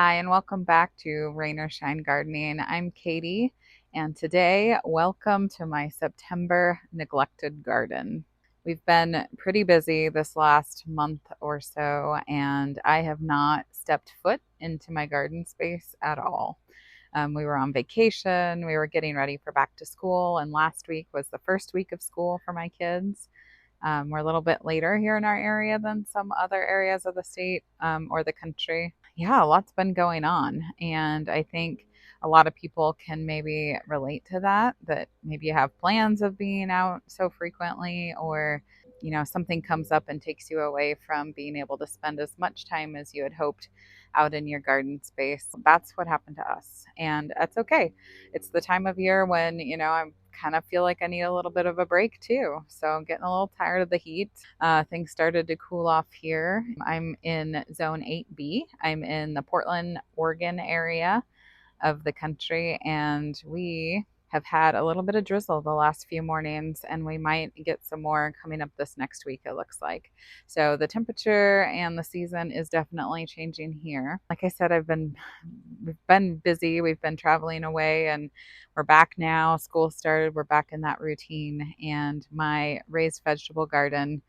Hi, and welcome back to Rain or Shine Gardening. I'm Katie, and today, welcome to my September neglected garden. We've been pretty busy this last month or so, and I have not stepped foot into my garden space at all. We were on vacation, we were getting ready for back to school, and last week was the first week of school for my kids. We're a little bit later here in our area than some other areas of the state or the country. Yeah, a lot's been going on. And I think a lot of people can maybe relate to that, that maybe you have plans of being out so frequently, or, something comes up and takes you away from being able to spend as much time as you had hoped out in your garden space. That's what happened to us. And that's okay. It's the time of year when, I'm kind of feel like I need a little bit of a break too. So I'm getting a little tired of the heat. Things started to cool off here. I'm in zone 8B. I'm in the Portland, Oregon area of the country, and we have had a little bit of drizzle the last few mornings, and we might get some more coming up this next week, it looks like. So the temperature and the season is definitely changing here. Like I said, we've been busy, we've been traveling away, and we're back now. School started, we're back in that routine, and my raised vegetable garden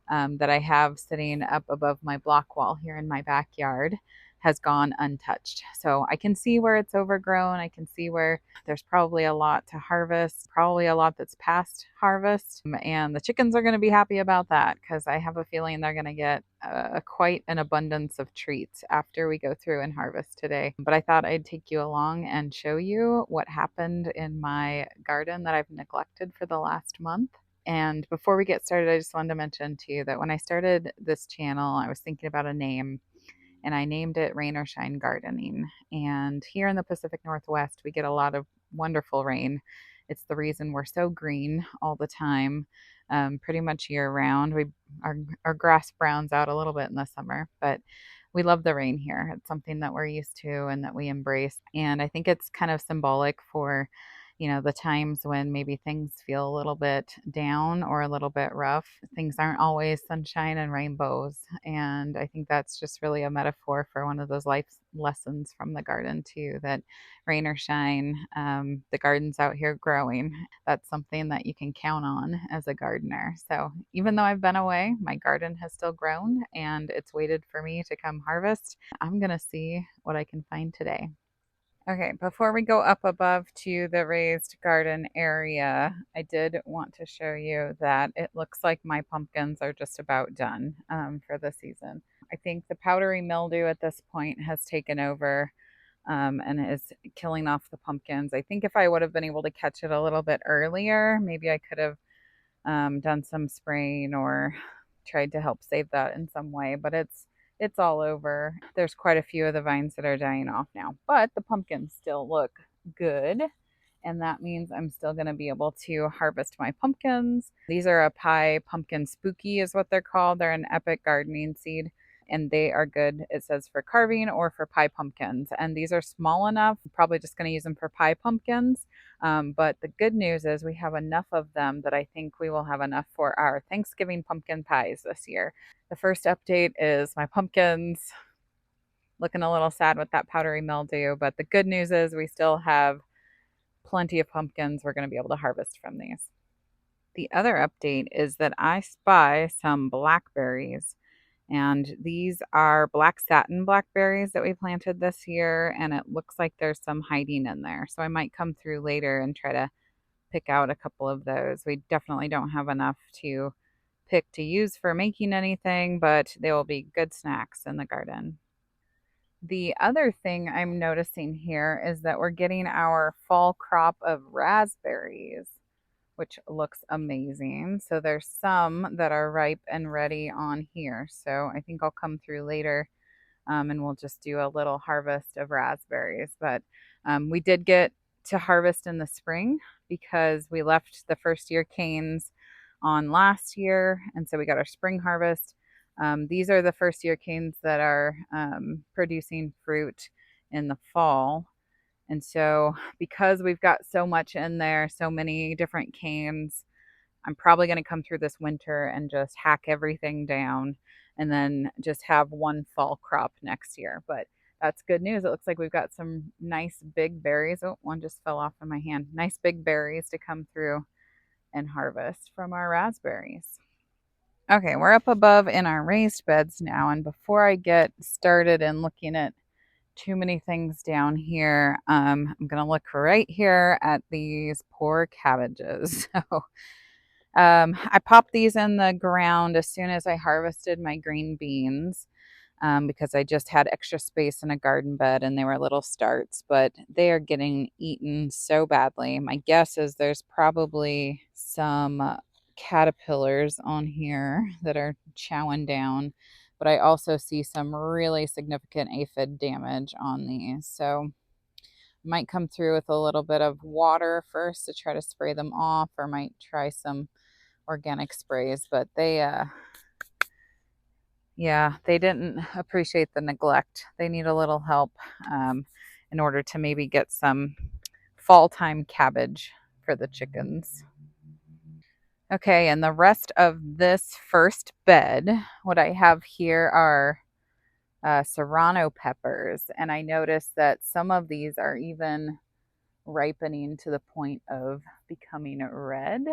that I have sitting up above my block wall here in my backyard has gone untouched. So I can see where it's overgrown. I can see where there's probably a lot to harvest, probably a lot that's past harvest. And the chickens are going to be happy about that because I have a feeling they're going to get quite an abundance of treats after we go through and harvest today. But I thought I'd take you along and show you what happened in my garden that I've neglected for the last month. And before we get started, I just wanted to mention to you that when I started this channel, I was thinking about a name, and I named it Rain or Shine Gardening. And here in the Pacific Northwest, we get a lot of wonderful rain. It's the reason we're so green all the time, pretty much year round. Our grass browns out a little bit in the summer, but we love the rain here. It's something that we're used to and that we embrace. And I think it's kind of symbolic for, the times when maybe things feel a little bit down or a little bit rough. Things aren't always sunshine and rainbows. And I think that's just really a metaphor for one of those life lessons from the garden, too, that rain or shine, the garden's out here growing. That's something that you can count on as a gardener. So even though I've been away, my garden has still grown and it's waited for me to come harvest. I'm going to see what I can find today. Okay, before we go up above to the raised garden area, I did want to show you that it looks like my pumpkins are just about done for the season. I think the powdery mildew at this point has taken over and is killing off the pumpkins. I think if I would have been able to catch it a little bit earlier, maybe I could have done some spraying or tried to help save that in some way, but it's all over. There's quite a few of the vines that are dying off now, but the pumpkins still look good. And that means I'm still going to be able to harvest my pumpkins. These are a pie pumpkin spooky, is what they're called. They're an epic gardening seed, and they are good, it says, for carving or for pie pumpkins. And these are small enough. I'm probably just going to use them for pie pumpkins. But the good news is we have enough of them that I think we will have enough for our Thanksgiving pumpkin pies this year. The first update is my pumpkins looking a little sad with that powdery mildew, but the good news is we still have plenty of pumpkins we're going to be able to harvest from these. The other update is that I spy some blackberries, and these are black satin blackberries that we planted this year, and it looks like there's some hiding in there. So I might come through later and try to pick out a couple of those. We definitely don't have enough to pick to use for making anything, but they will be good snacks in the garden. The other thing I'm noticing here is that we're getting our fall crop of raspberries, which looks amazing. So there's some that are ripe and ready on here. So I think I'll come through later and we'll just do a little harvest of raspberries. But we did get to harvest in the spring because we left the first year canes on last year. And so we got our spring harvest. These are the first year canes that are producing fruit in the fall. And so because we've got so much in there, so many different canes, I'm probably going to come through this winter and just hack everything down and then just have one fall crop next year. But that's good news. It looks like we've got some nice big berries. Oh, one just fell off in my hand. Nice big berries to come through and harvest from our raspberries. Okay, we're up above in our raised beds now. And before I get started and looking at too many things down here, I'm going to look right here at these poor cabbages. So I popped these in the ground as soon as I harvested my green beans because I just had extra space in a garden bed and they were little starts, but they are getting eaten so badly. My guess is there's probably some caterpillars on here that are chowing down, but I also see some really significant aphid damage on these. So might come through with a little bit of water first to try to spray them off, or might try some organic sprays, but yeah, they didn't appreciate the neglect. They need a little help um, in order to maybe get some fall time cabbage for the chickens. Okay, and the rest of this first bed, what I have here are serrano peppers, and I noticed that some of these are even ripening to the point of becoming red.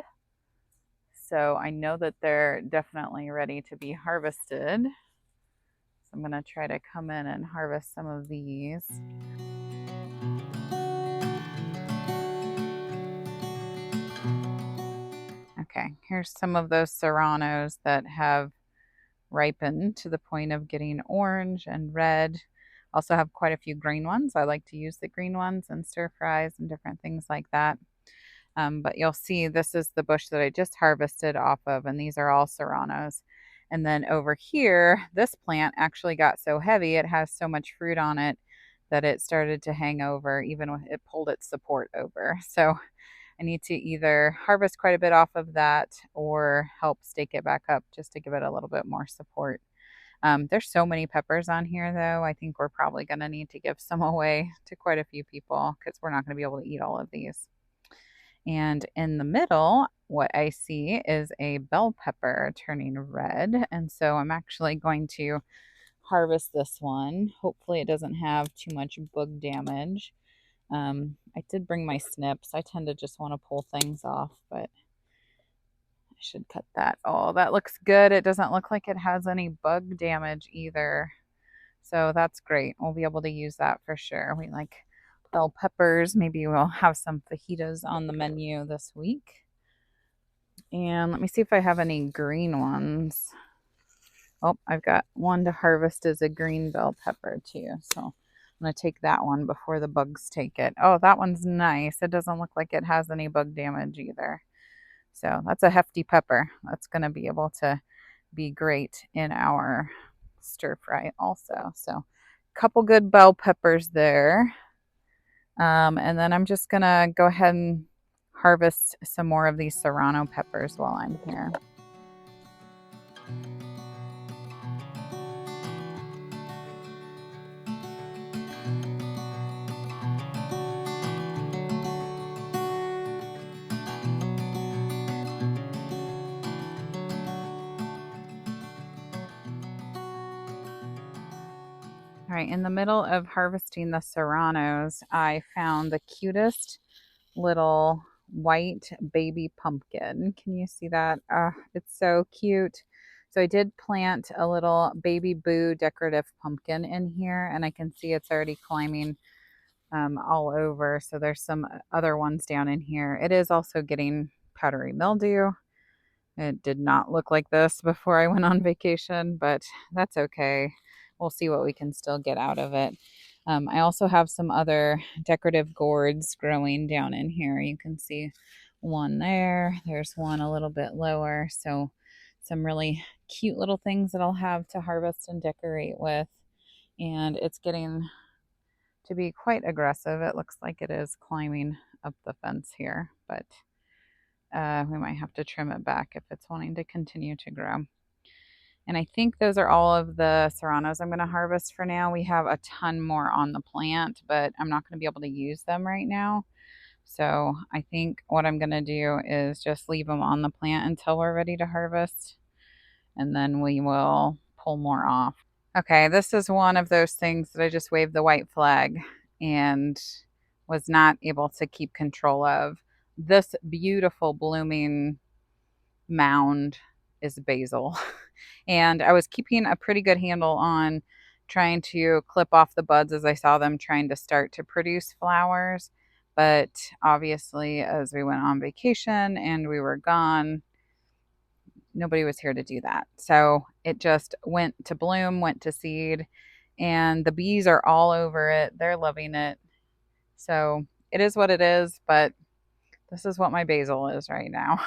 So I know that they're definitely ready to be harvested. So I'm going to try to come in and harvest some of these. Okay, here's some of those serranos that have ripened to the point of getting orange and red. Also have quite a few green ones. I like to use the green ones in stir fries and different things like that. But you'll see this is the bush that I just harvested off of, and these are all serranos. And then over here, this plant actually got so heavy, it has so much fruit on it that it started to hang over, even when it pulled its support over. So I need to either harvest quite a bit off of that or help stake it back up just to give it a little bit more support. There's so many peppers on here, though. I think we're probably going to need to give some away to quite a few people because we're not going to be able to eat all of these. And in the middle, what I see is a bell pepper turning red. And so I'm actually going to harvest this one. Hopefully, it doesn't have too much bug damage. I did bring my snips. I tend to just want to pull things off, but I should cut that. Oh, that looks good. It doesn't look like it has any bug damage either. So that's great. We'll be able to use that for sure. We like bell peppers. Maybe we'll have some fajitas on the menu this week. And let me see if I have any green ones. Oh, I've got one to harvest as a green bell pepper too. So I'm going to take that one before the bugs take it. Oh, that one's nice. It doesn't look like it has any bug damage either. So that's a hefty pepper. That's going to be able to be great in our stir fry also. So a couple good bell peppers there. And then I'm just going to go ahead and harvest some more of these serrano peppers while I'm here. All right, in the middle of harvesting the serranos, I found the cutest little white baby pumpkin. Can you see that? It's so cute. So I did plant a little baby boo decorative pumpkin in here, and I can see it's already climbing all over. So there's some other ones down in here. It is also getting powdery mildew. It did not look like this before I went on vacation, but that's okay. We'll see what we can still get out of it. I also have some other decorative gourds growing down in here. You can see one there. There's one a little bit lower. So some really cute little things that I'll have to harvest and decorate with. And it's getting to be quite aggressive. It looks like it is climbing up the fence here, but we might have to trim it back if it's wanting to continue to grow. And I think those are all of the serranos I'm going to harvest for now. We have a ton more on the plant, but I'm not going to be able to use them right now. So I think what I'm going to do is just leave them on the plant until we're ready to harvest. And then we will pull more off. Okay, this is one of those things that I just waved the white flag and was not able to keep control of. This beautiful blooming mound is basil. And I was keeping a pretty good handle on trying to clip off the buds as I saw them trying to start to produce flowers. But obviously, as we went on vacation and we were gone, nobody was here to do that. So it just went to bloom, went to seed, and the bees are all over it. They're loving it. So it is what it is, but this is what my basil is right now.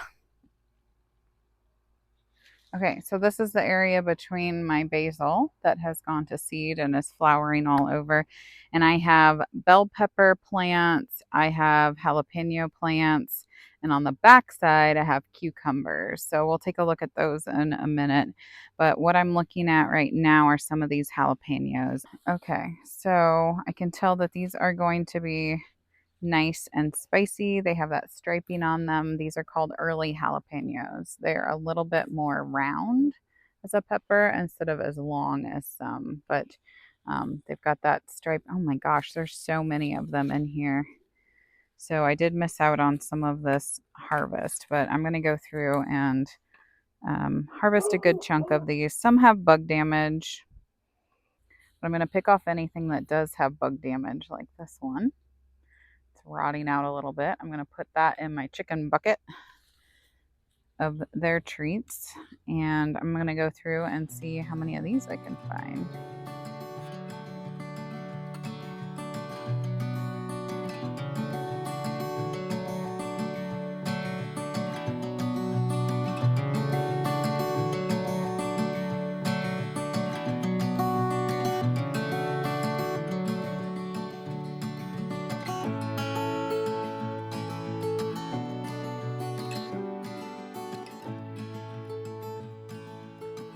Okay, so this is the area between my basil that has gone to seed and is flowering all over. And I have bell pepper plants, I have jalapeno plants, and on the back side, I have cucumbers. So we'll take a look at those in a minute. But what I'm looking at right now are some of these jalapenos. Okay, so I can tell that these are going to be nice and spicy. They have that striping on them. These are called early jalapenos. They're a little bit more round as a pepper instead of as long as some, but they've got that stripe. Oh my gosh, there's so many of them in here. So I did miss out on some of this harvest, but I'm going to go through and harvest a good chunk of these. Some have bug damage, but I'm going to pick off anything that does have bug damage, like this one. It's rotting out a little bit. I'm going to put that in my chicken bucket of their treats, and I'm going to go through and see how many of these I can find.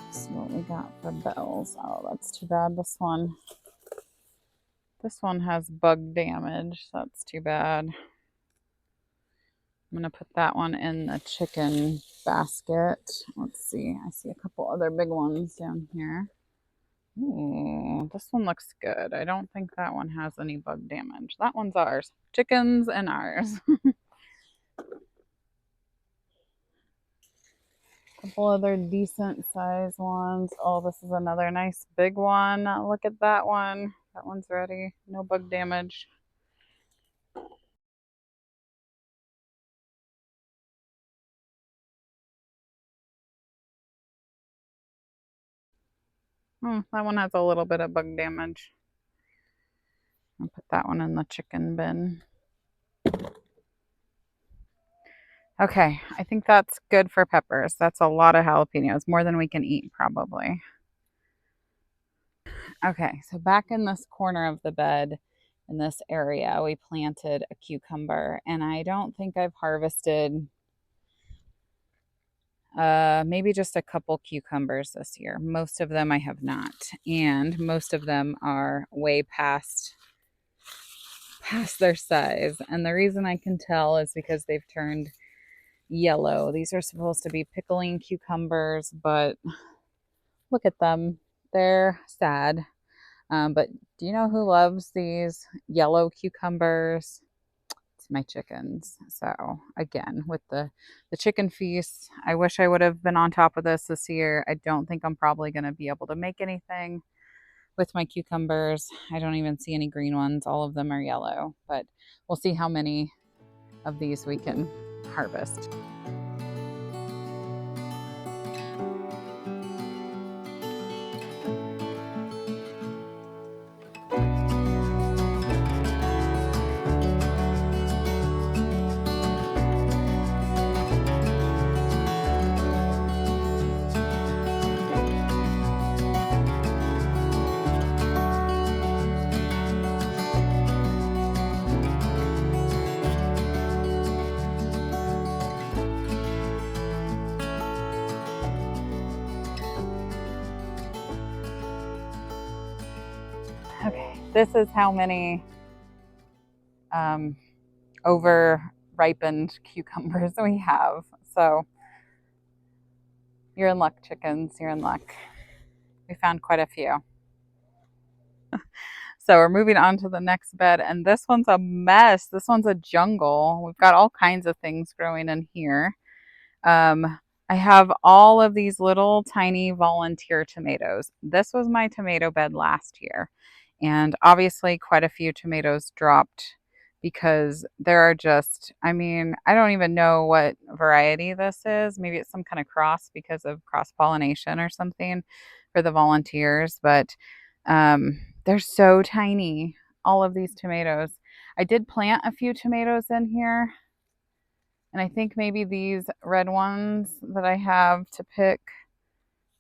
See what we got for bells. Oh, that's too bad. This one has bug damage. So that's too bad. I'm gonna put that one in the chicken basket. Let's see. I see a couple other big ones down here. Ooh, this one looks good. I don't think that one has any bug damage. That one's ours. Chickens and ours. Couple other decent size ones. Oh, this is another nice big one. Look at that one. That one's ready. No bug damage. That one has a little bit of bug damage. I'll put that one in the chicken bin. Okay, I think that's good for peppers. That's a lot of jalapenos, more than we can eat probably. Okay, so back in this corner of the bed in this area, we planted a cucumber, and I don't think I've harvested maybe just a couple cucumbers this year. Most of them I have not, and most of them are way past their size. And the reason I can tell is because they've turned yellow. These are supposed to be pickling cucumbers, but look at them. They're sad. But do you know who loves these yellow cucumbers? It's my chickens. So again, with the chicken feast, I wish I would have been on top of this year. I don't think I'm probably going to be able to make anything with my cucumbers. I don't even see any green ones. All of them are yellow, but we'll see how many of these we can harvest. Okay, this is how many um, over ripened cucumbers we have. So you're in luck, chickens. You're in luck. We found quite a few. So we're moving on to the next bed, and this one's a mess. This one's a jungle. We've got all kinds of things growing in here. Um, I have all of these little tiny volunteer tomatoes. This was my tomato bed last year, and obviously quite a few tomatoes dropped because there are just, I mean, I don't even know what variety this is. Maybe it's some kind of cross because of cross pollination or something for the volunteers, but they're so tiny, all of these tomatoes. I did plant a few tomatoes in here, and I think maybe these red ones that I have to pick,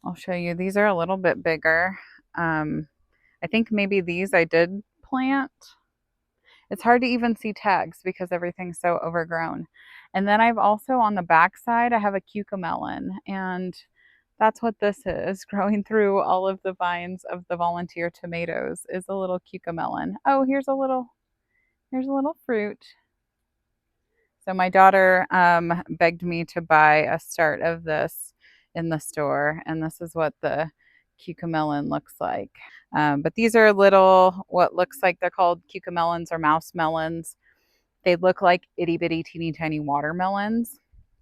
I'll show you. These are a little bit bigger. I think maybe these I did plant. It's hard to even see tags because everything's so overgrown. And then I've also on the back side, I have a cucamelon, and that's what this is. Growing through all of the vines of the volunteer tomatoes is a little cucamelon. Oh, here's a little fruit. So my daughter begged me to buy a start of this in the store, and this is what the cucamelon looks like. But these are little, what looks like they're called cucamelons or mouse melons. They look like itty bitty teeny tiny watermelons,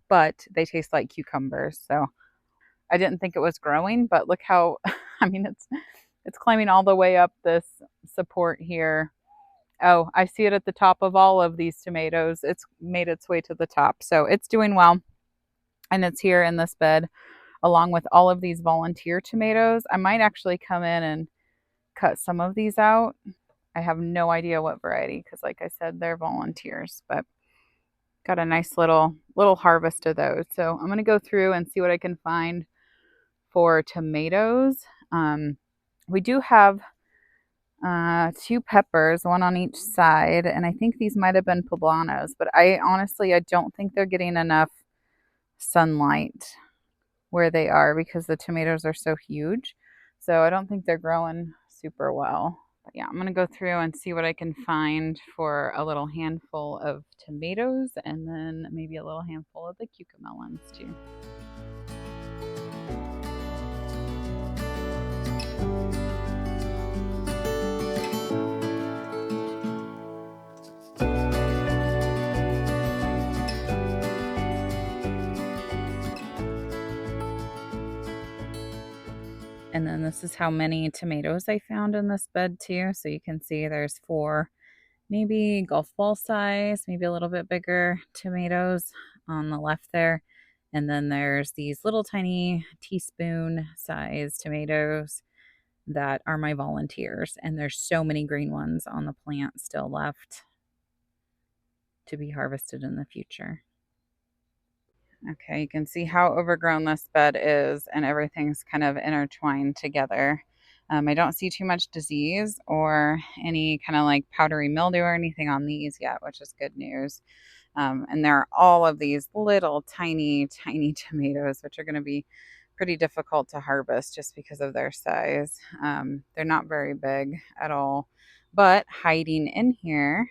but they taste like cucumbers. So I didn't think it was growing, but look how, I mean, it's climbing all the way up this support here. Oh, I see it at the top of all of these tomatoes. It's made its way to the top. So it's doing well. And it's here in this bed along with all of these volunteer tomatoes. I might actually come in and cut some of these out. I have no idea what variety because like I said, they're volunteers, but got a nice little harvest of those. So I'm going to go through and see what I can find for tomatoes. We do have two peppers, one on each side, and I think these might have been poblanos, but I don't think they're getting enough sunlight where they are because the tomatoes are so huge. So I don't think they're growing super well. But yeah, I'm gonna go through and see what I can find for a little handful of tomatoes and then maybe a little handful of the cucamelons too. And then this is how many tomatoes I found in this bed too. So you can see there's four, maybe golf ball size, maybe a little bit bigger tomatoes on the left there. And then there's these little tiny teaspoon size tomatoes that are my volunteers. And there's so many green ones on the plant still left to be harvested in the future. Okay, you can see how overgrown this bed is, and everything's kind of intertwined together. I don't see too much disease or any kind of like powdery mildew or anything on these yet, which is good news. And there are all of these little tiny, tiny tomatoes, which are going to be pretty difficult to harvest just because of their size. They're not very big at all, but hiding in here,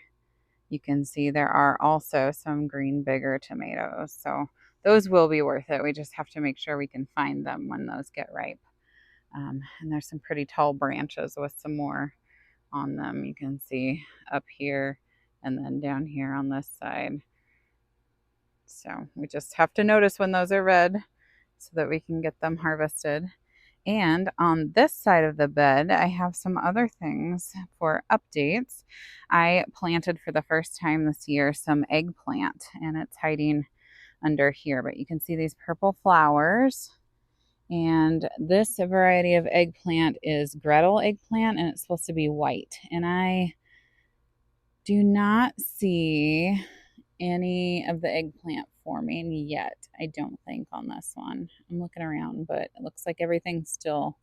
you can see there are also some green, bigger tomatoes. So those will be worth it. We just have to make sure we can find them when those get ripe. And there's some pretty tall branches with some more on them. You can see up here and then down here on this side. So we just have to notice when those are red so that we can get them harvested. And on this side of the bed, I have some other things for updates. I planted for the first time this year some eggplant, and it's hiding under here, but you can see these purple flowers. And this variety of eggplant is Gretel eggplant, and it's supposed to be white. And I do not see any of the eggplant forming yet. I don't think on this one. I'm looking around, but it looks like everything's still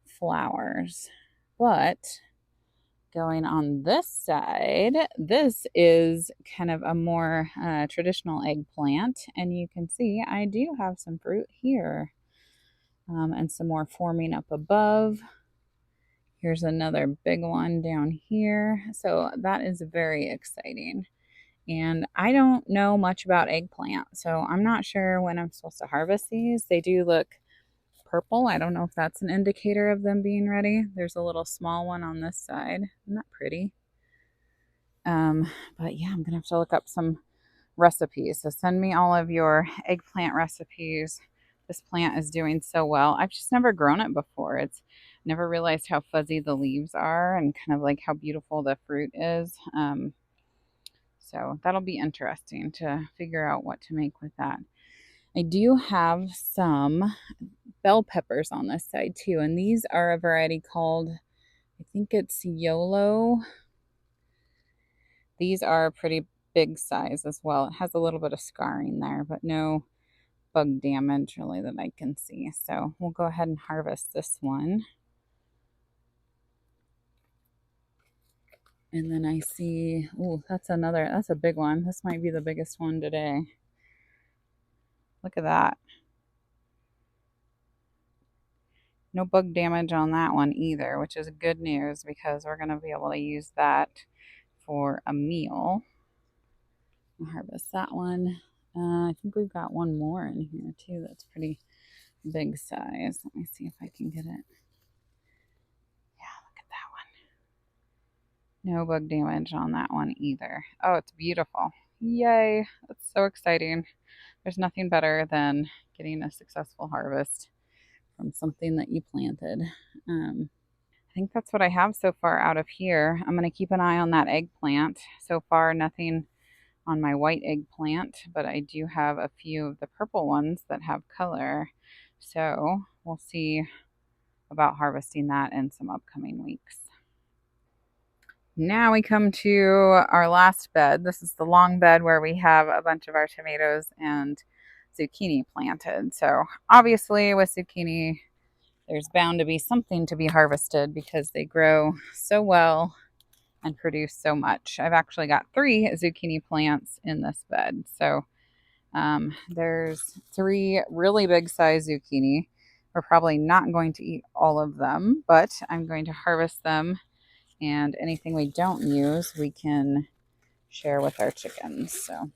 flowers. But going on this side, this is kind of a more traditional eggplant, and you can see I do have some fruit here and some more forming up above. Here's another big one down here. So that is very exciting. And I don't know much about eggplant, so I'm not sure when I'm supposed to harvest these. They do look purple. I don't know if that's an indicator of them being ready. There's a little small one on this side. Isn't that pretty? But yeah, I'm gonna have to look up some recipes. So send me all of your eggplant recipes. This plant is doing so well. I've just never grown it before. It's never realized how fuzzy the leaves are and kind of like how beautiful the fruit is. So that'll be interesting to figure out what to make with that. I do have some bell peppers on this side too, and these are a variety called, I think it's YOLO. These are pretty big size as well. It has a little bit of scarring there, but no bug damage really that I can see. So we'll go ahead and harvest this one. And then I see, oh, that's a big one. This might be the biggest one today. Look at that. No bug damage on that one either, which is good news because we're going to be able to use that for a meal. I'll harvest that one. I think we've got one more in here too that's pretty big size. Let me see if I can get it. Yeah, look at that one. No bug damage on that one either. Oh, it's beautiful. Yay. That's so exciting. There's nothing better than getting a successful harvest from something that you planted. I think that's what I have so far out of here. I'm going to keep an eye on that eggplant. So far, nothing on my white eggplant, but I do have a few of the purple ones that have color. So we'll see about harvesting that in some upcoming weeks. Now we come to our last bed. This is the long bed where we have a bunch of our tomatoes and zucchini planted. So obviously with zucchini, there's bound to be something to be harvested because they grow so well and produce so much. I've actually got 3 zucchini plants in this bed. So there's 3 really big size zucchini. We're probably not going to eat all of them, but I'm going to harvest them, and anything we don't use, we can share with our chickens. So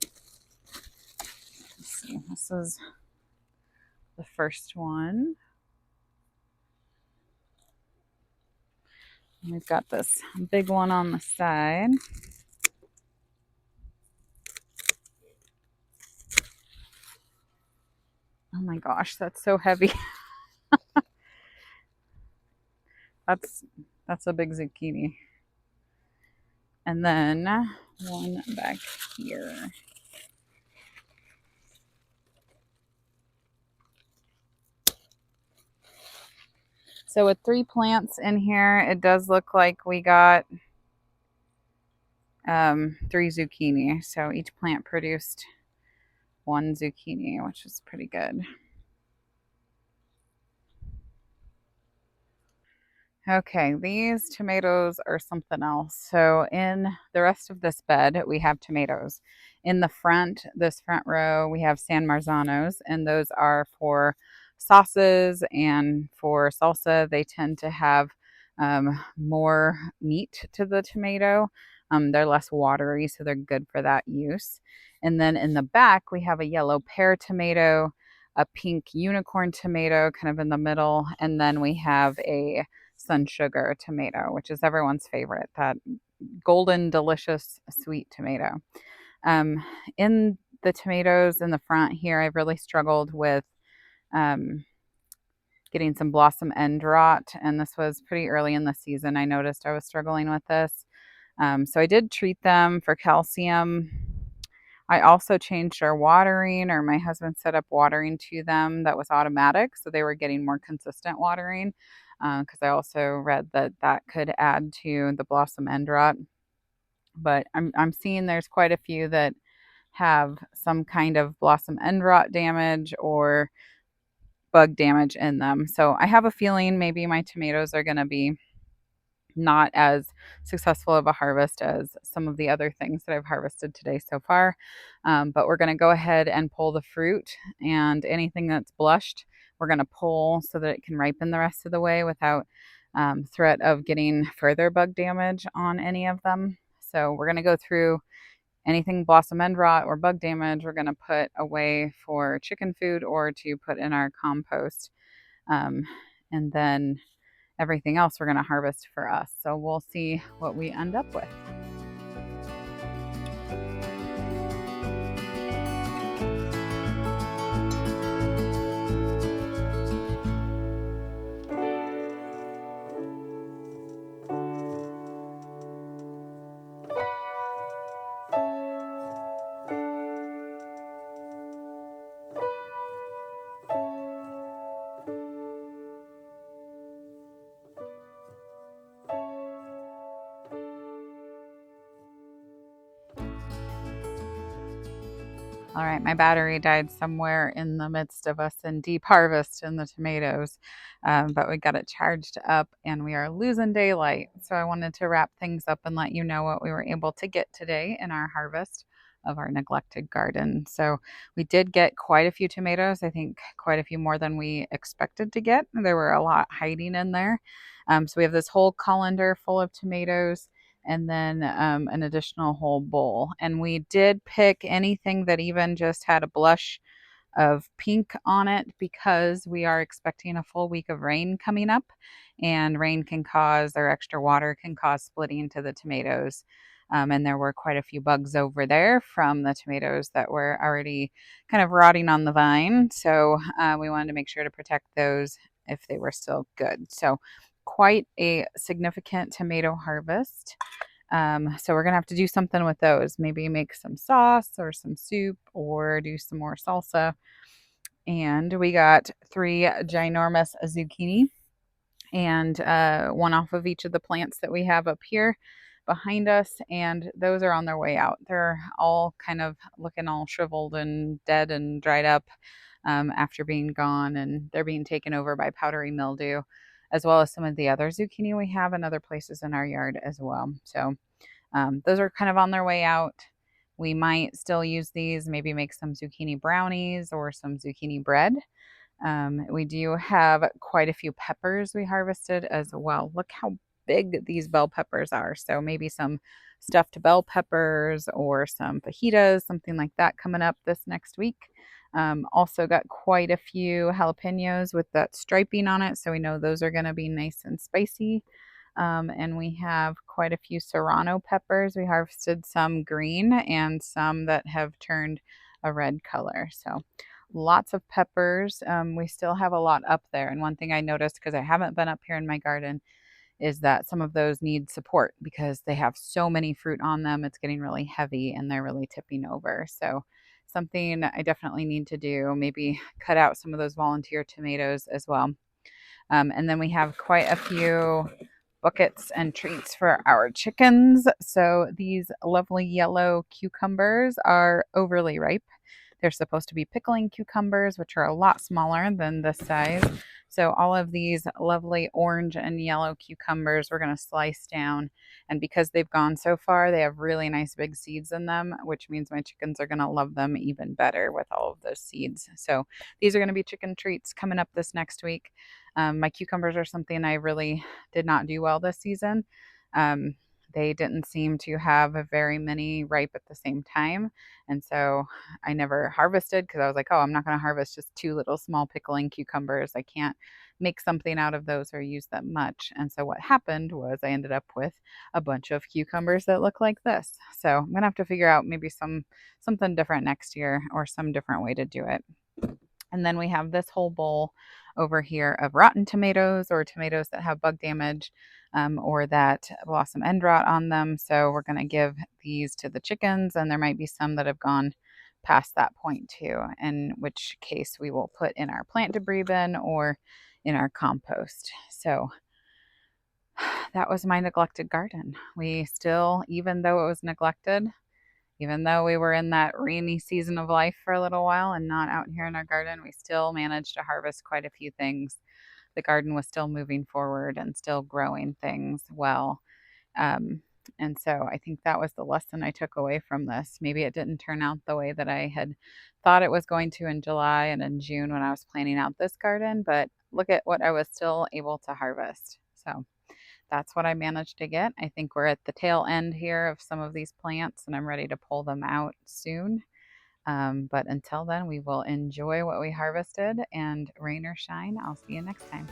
let's see, this is the first one. We've got this big one on the side. Oh my gosh, that's so heavy. That's a big zucchini. And then one back here. So with 3 plants in here, it does look like we got 3 zucchini. So each plant produced 1 zucchini, which is pretty good. Okay, these tomatoes are something else. So in the rest of this bed, we have tomatoes. In the front, this front row, we have San Marzanos, and those are for sauces and for salsa. They tend to have more meat to the tomato. They're less watery, so they're good for that use. And then in the back, we have a yellow pear tomato, a pink unicorn tomato kind of in the middle, and then we have a sun sugar tomato, which is everyone's favorite, that golden, delicious, sweet tomato. In the tomatoes in the front here, I've really struggled with getting some blossom end rot, and this was pretty early in the season. I noticed I was struggling with this. So I did treat them for calcium. I also changed our watering, or my husband set up watering to them that was automatic, so they were getting more consistent watering, because I also read that that could add to the blossom end rot. But I'm seeing there's quite a few that have some kind of blossom end rot damage or bug damage in them. So I have a feeling maybe my tomatoes are going to be not as successful of a harvest as some of the other things that I've harvested today so far. But we're going to go ahead and pull the fruit, and anything that's blushed, we're going to pull so that it can ripen the rest of the way without threat of getting further bug damage on any of them. So we're going to go through anything blossom end rot or bug damage, we're going to put away for chicken food or to put in our compost. Um, and then everything else we're going to harvest for us. So we'll see what we end up with. All right, my battery died somewhere in the midst of us in deep harvest in the tomatoes, but we got it charged up and we are losing daylight. So I wanted to wrap things up and let you know what we were able to get today in our harvest of our neglected garden. So we did get quite a few tomatoes, I think quite a few more than we expected to get. There were a lot hiding in there. So we have this whole colander full of tomatoes and then an additional whole bowl. And we did pick anything that even just had a blush of pink on it because we are expecting a full week of rain coming up, and rain can cause, or extra water can cause splitting to the tomatoes. And there were quite a few bugs over there from the tomatoes that were already kind of rotting on the vine. So we wanted to make sure to protect those if they were still good. So quite a significant tomato harvest. So we're gonna have to do something with those. Maybe make some sauce or some soup or do some more salsa. And we got 3 ginormous zucchini and one off of each of the plants that we have up here behind us. And those are on their way out. They're all kind of looking all shriveled and dead and dried up after being gone, and they're being taken over by powdery mildew, as well as some of the other zucchini we have in other places in our yard as well. So those are kind of on their way out. We might still use these, maybe make some zucchini brownies or some zucchini bread. We do have quite a few peppers we harvested as well. Look how big these bell peppers are. So maybe some stuffed bell peppers or some fajitas, something like that coming up this next week. Also got quite a few jalapenos with that striping on it. So we know those are going to be nice and spicy. And we have quite a few serrano peppers. We harvested some green and some that have turned a red color. So lots of peppers. We still have a lot up there. And one thing I noticed, because I haven't been up here in my garden, is that some of those need support because they have so many fruit on them. It's getting really heavy and they're really tipping over. So something I definitely need to do, maybe cut out some of those volunteer tomatoes as well. And then we have quite a few buckets and treats for our chickens. So these lovely yellow cucumbers are overly ripe. They're supposed to be pickling cucumbers, which are a lot smaller than this size. So all of these lovely orange and yellow cucumbers we're going to slice down. And because they've gone so far, they have really nice big seeds in them, which means my chickens are going to love them even better with all of those seeds. So these are going to be chicken treats coming up this next week. My cucumbers are something I really did not do well this season. Um, they didn't seem to have very many ripe at the same time. And so I never harvested because I was like, oh, I'm not going to harvest just 2 little small pickling cucumbers. I can't make something out of those or use them much. And so what happened was I ended up with a bunch of cucumbers that look like this. So I'm going to have to figure out maybe something different next year or some different way to do it. And then we have this whole bowl over here of rotten tomatoes or tomatoes that have bug damage or that blossom end rot on them. So we're going to give these to the chickens, and there might be some that have gone past that point too, in which case we will put in our plant debris bin or in our compost. So that was my neglected garden. We still, even though it was neglected, even though we were in that rainy season of life for a little while and not out here in our garden, we still managed to harvest quite a few things. The garden was still moving forward and still growing things well. Um, and so I think that was the lesson I took away from this. Maybe it didn't turn out the way that I had thought it was going to in July and in June when I was planning out this garden, but look at what I was still able to harvest. So that's what I managed to get. I think we're at the tail end here of some of these plants and I'm ready to pull them out soon. But until then, we will enjoy what we harvested, and rain or shine, I'll see you next time.